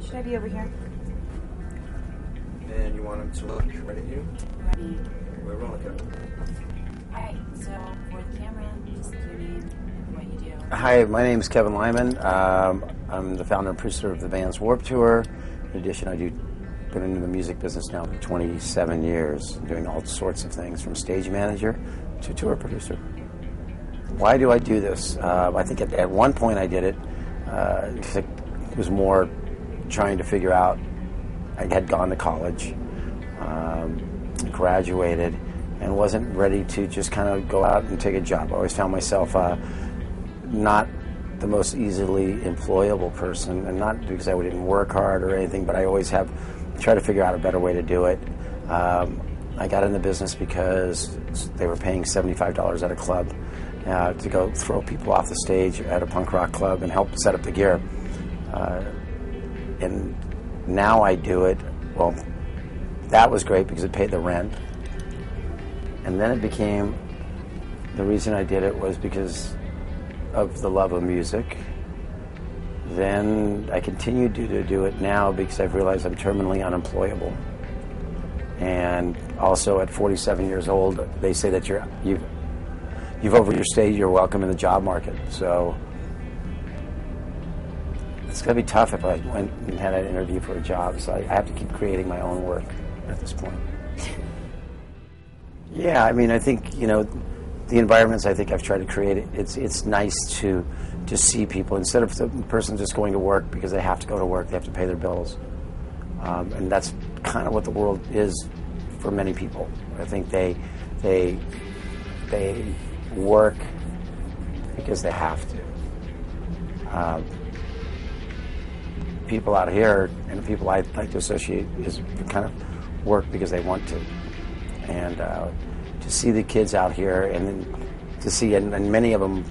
Should I be over here? And you want him to look right at you? Ready. We're rolling, Kevin. Alright, so for the camera, just your name, what you do. Hi, my name is Kevin Lyman. I'm the founder and producer of the band's Warped Tour. In addition, I've been in the music business now for 27 years, doing all sorts of things, from stage manager to tour producer. Why do I do this? I think at one point I did it. It was more trying to figure out. I had gone to college, graduated, and wasn't ready to just kind of go out and take a job. I always found myself not the most easily employable person, and not because I didn't work hard or anything, but I always have tried to figure out a better way to do it. I got in the business because they were paying $75 at a club to go throw people off the stage at a punk rock club and help set up the gear. And now I do it, well, that was great because it paid the rent. And then it became, the reason I did it was because of the love of music. Then I continued to do it now because I've realized I'm terminally unemployable. And also at 47 years old, they say that you've overstayed your welcome in the job market. So it's going to be tough if I went and had an interview for a job. So I have to keep creating my own work at this point. Yeah, I mean, I think, the environments I think I've tried to create, it's nice to see people, instead of the person just going to work because they have to go to work, they have to pay their bills. And that's kind of what the world is for many people. I think they work because they have to. People out here, and the people I like to associate, is kind of work because they want to. And to see the kids out here, and to see, and many of them,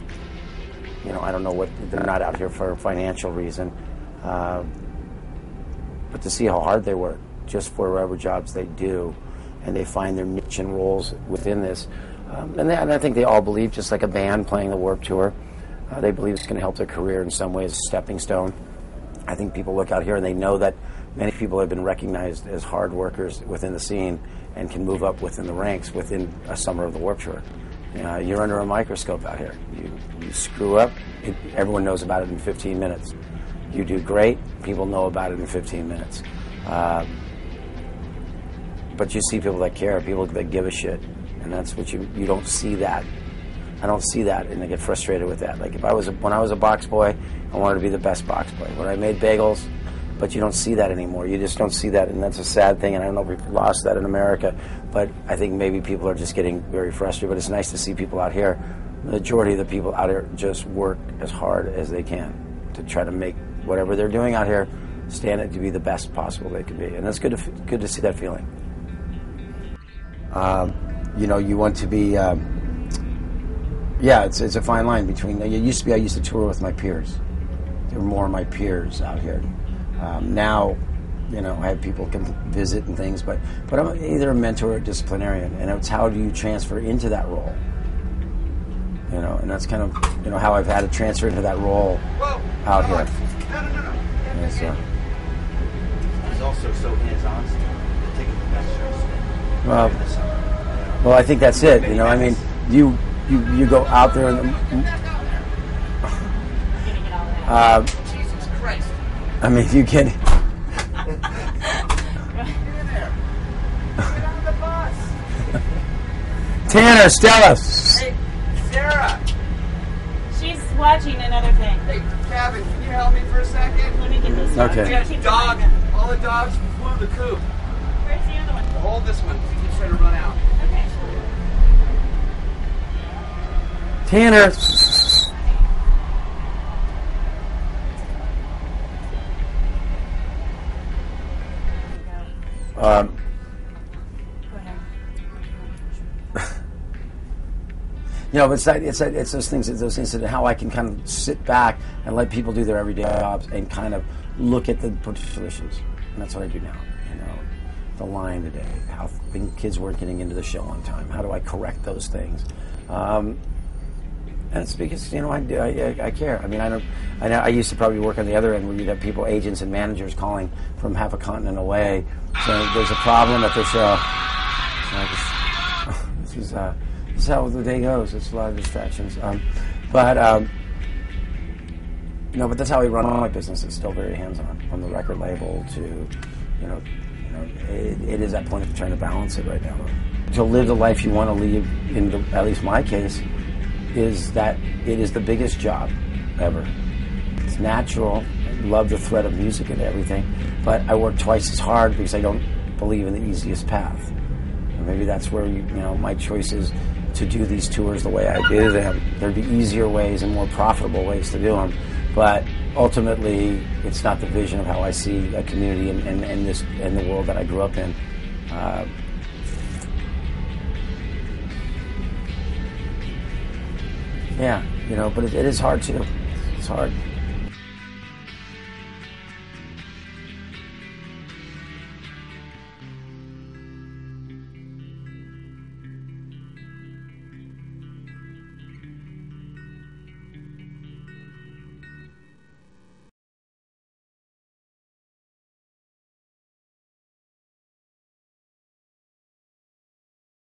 I don't know what, they're not out here for a financial reason, but to see how hard they work just for whatever jobs they do, and they find their niche and roles within this. And I think they all believe, just like a band playing the Warped Tour, they believe it's going to help their career in some ways, a stepping stone. I think people look out here and they know that many people have been recognized as hard workers within the scene and can move up within the ranks within a summer of the Warped Tour. You're under a microscope out here. You screw up, everyone knows about it in 15 minutes. You do great, people know about it in 15 minutes. But you see people that care, people that give a shit, and that's what you don't see that. I don't see that, and I get frustrated with that. Like when I was a box boy, I wanted to be the best box boy. When I made bagels, but you don't see that anymore. You just don't see that, and that's a sad thing, and I don't know if we've lost that in America, but I think maybe people are just getting very frustrated. But it's nice to see people out here. The majority of the people out here just work as hard as they can to try to make whatever they're doing out here stand it to be the best possible they can be, and that's good to see that feeling. You want to be, it's a fine line between, I used to tour with my peers. There were more of my peers out here. Now, I have people come visit and things, but I'm either a mentor or a disciplinarian, and it's how do you transfer into that role? And that's kind of, how I've had to transfer into that role out here. No. Yeah, so. He's also so hands-on, taking the best shows. Well, I think that's it. I mean, you go out there and. Jesus Christ! I mean, you can. Get on the bus. Tanner, Stella. Hey, Sarah. She's watching another thing. Hey, Kevin, can you help me for a second? Let me get this one. Okay. We got all the dogs flew the coop. Where's the other one? Hold this one. He keeps trying to run out. Okay. Tanner. Go ahead. But it's those things that how I can kind of sit back and let people do their everyday jobs and kind of look at the potential issues. And that's what I do now. The line today, how kids weren't getting into the show on time. How do I correct those things? And And it's because, you know, I care. I mean, I used to probably work on the other end where you'd have people, agents and managers calling from half a continent away saying there's a problem at the show. This is how the day goes. It's a lot of distractions. But that's how I run all my business. It's still very hands-on, from the record label to, it is that point of trying to balance it right now. To live the life you want to live, at least my case, is that it is the biggest job ever. It's natural. I love the thread of music and everything, but I work twice as hard because I don't believe in the easiest path. And maybe that's where my choice is to do these tours the way I do them. There'd be easier ways and more profitable ways to do them, but ultimately, it's not the vision of how I see a community and the world that I grew up in. But it is hard too. It's hard.